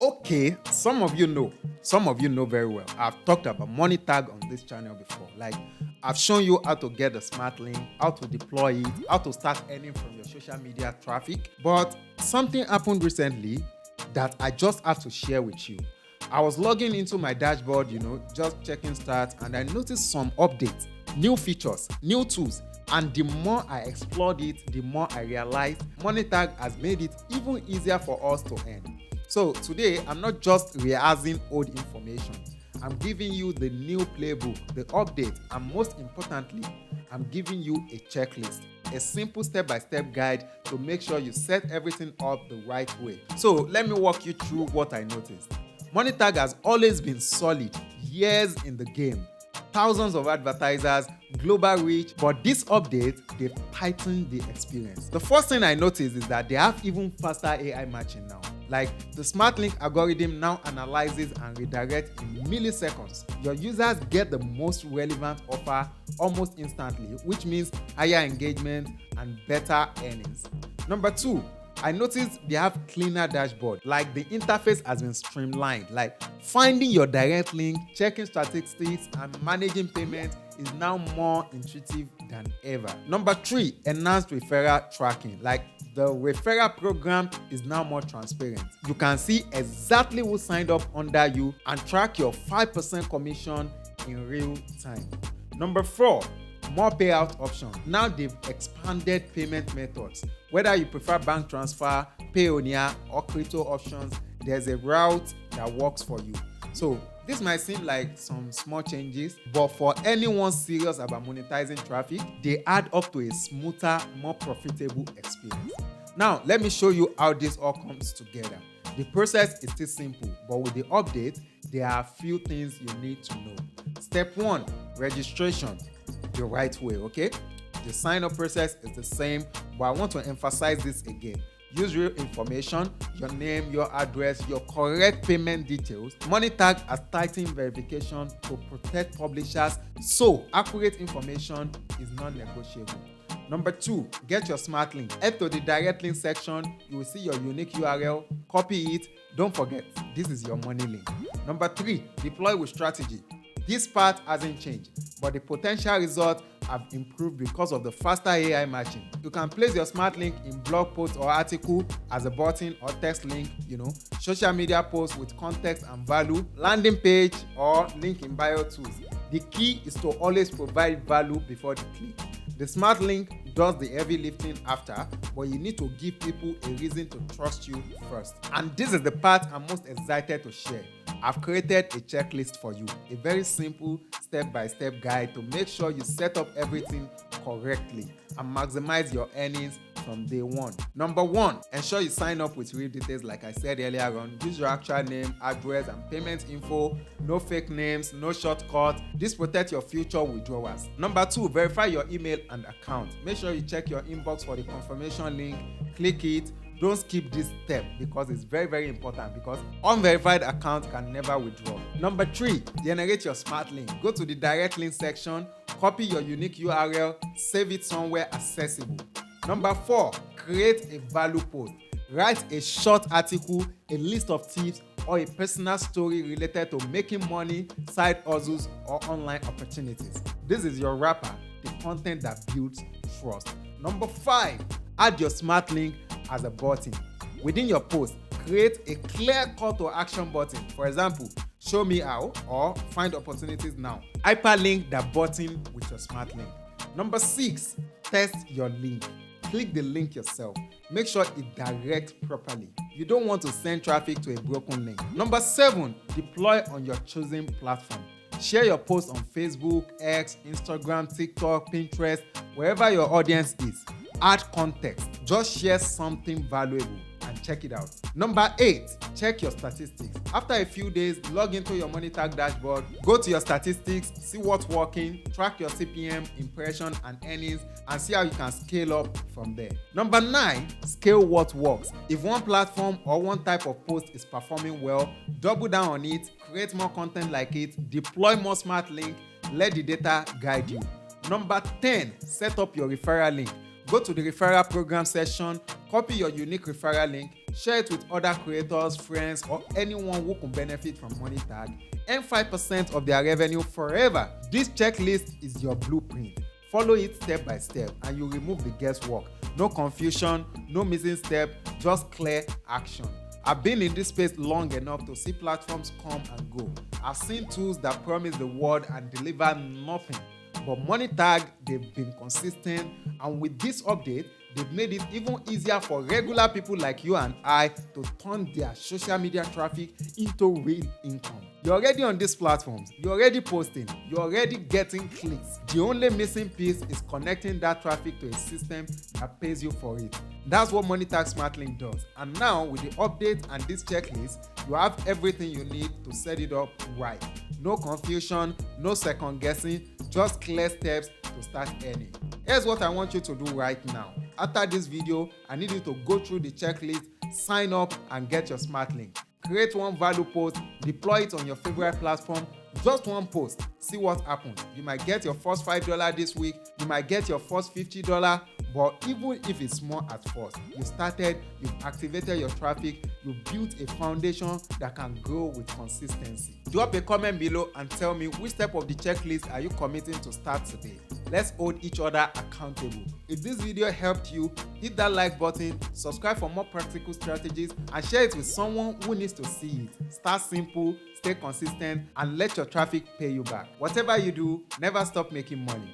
Okay, some of you know very well. I've talked about Monetag on this channel before. Like, I've shown you how to get the SmartLink, how to deploy it, how to start earning from your social media traffic. But something happened recently that I just have to share with you. I was logging into my dashboard, just checking stats, and I noticed some updates, new features, new tools. And the more I explored it, the more I realized Monetag has made it even easier for us to earn. So today, I'm not just rehearsing old information. I'm giving you the new playbook, the update, and most importantly, I'm giving you a checklist, a simple step-by-step guide to make sure you set everything up the right way. So let me walk you through what I noticed. Monetag has always been solid, years in the game. Thousands of advertisers, global reach, but this update, they've tightened the experience. The first thing I noticed is that they have even faster AI matching now. Like, the SmartLink algorithm now analyzes and redirects in milliseconds. Your users get the most relevant offer almost instantly, which means higher engagement and better earnings. Number 2, I noticed they have cleaner dashboard. Like, the interface has been streamlined. Like, finding your direct link, checking statistics, and managing payments is now more intuitive than ever. Number 3, enhanced referral tracking. Like, the referral program is now more transparent. You can see exactly who signed up under you and track your 5% commission in real time. Number 4, more payout options. Now they've expanded payment methods. Whether you prefer bank transfer, Payoneer, or crypto options, there's a route that works for you. So this might seem like some small changes, but for anyone serious about monetizing traffic, they add up to a smoother, more profitable experience. Now, let me show you how this all comes together. The process is still simple, but with the update, there are a few things you need to know. Step 1, registration the right way, okay? The sign-up process is the same, but I want to emphasize this again. Use real information, your name, your address, your correct payment details. Monetag has tightened verification to protect publishers, so accurate information is non-negotiable. Number 2, get your SmartLink. Head to the direct link section. You will see your unique URL. Copy it. Don't forget, this is your money link. Number 3, deploy with strategy. This part hasn't changed, but the potential results have improved because of the faster AI matching. You can place your SmartLink in blog post or article as a button or text link, social media posts with context and value, landing page or link in bio tools. The key is to always provide value before the click. The SmartLink does the heavy lifting after, but you need to give people a reason to trust you first. And this is the part I'm most excited to share. I've created a checklist for you, a very simple step-by-step guide to make sure you set up everything correctly and maximize your earnings from day one. Number 1, ensure you sign up with real details like I said earlier on. Use your actual name, address, and payment info. No fake names, no shortcuts. This protects your future withdrawals. Number 2, verify your email and account. Make sure you check your inbox for the confirmation link. Click it. Don't skip this step because it's very, very important, because unverified accounts can never withdraw. Number 3, generate your SmartLink. Go to the direct link section, copy your unique URL, save it somewhere accessible. Number 4, create a value post. Write a short article, a list of tips, or a personal story related to making money, side hustles, or online opportunities. This is your wrapper, the content that builds trust. Number 5, add your SmartLink as a button. Within your post, create a clear call to action button. For example, show me how or find opportunities now. Hyperlink that button with your SmartLink. Number 6, test your link. Click the link yourself. Make sure it directs properly. You don't want to send traffic to a broken link. Number 7, deploy on your chosen platform. Share your post on Facebook, X, Instagram, TikTok, Pinterest, wherever your audience is. Add context. Just share something valuable and check it out. Number 8, check your statistics. After a few days, log into your Monetag dashboard, go to your statistics, see what's working, track your CPM, impression, and earnings, and see how you can scale up from there. Number 9, scale what works. If one platform or one type of post is performing well, double down on it, create more content like it, deploy more SmartLink, let the data guide you. Number 10, set up your referral link. Go to the referral program section, copy your unique referral link, share it with other creators, friends, or anyone who can benefit from Monetag, earn 5% of their revenue forever. This checklist is your blueprint. Follow it step by step and you remove the guesswork. No confusion, no missing step, just clear action. I've been in this space long enough to see platforms come and go. I've seen tools that promise the world and deliver nothing. But Monetag, they've been consistent, and with this update, they've made it even easier for regular people like you and I to turn their social media traffic into real income. You're already on these platforms, you're already posting, you're already getting clicks. The only missing piece is connecting that traffic to a system that pays you for it. That's what Monetag SmartLink does. And now with the update and this checklist, you have everything you need to set it up right. No confusion, no second guessing, just clear steps to start earning. Here's what I want you to do right now. After this video, I need you to go through the checklist, sign up and get your SmartLink. Create one value post, deploy it on your favorite platform. Just one post, see what happens. You might get your first $5 this week, you might get your first $50, but even if it's small at first, you started, you've activated your traffic, you've built a foundation that can grow with consistency. Drop a comment below and tell me which step of the checklist are you committing to start today. Let's hold each other accountable. If this video helped you, hit that like button, subscribe for more practical strategies, and share it with someone who needs to see it. Start simple, stay consistent, and let your traffic pay you back. Whatever you do, never stop making money.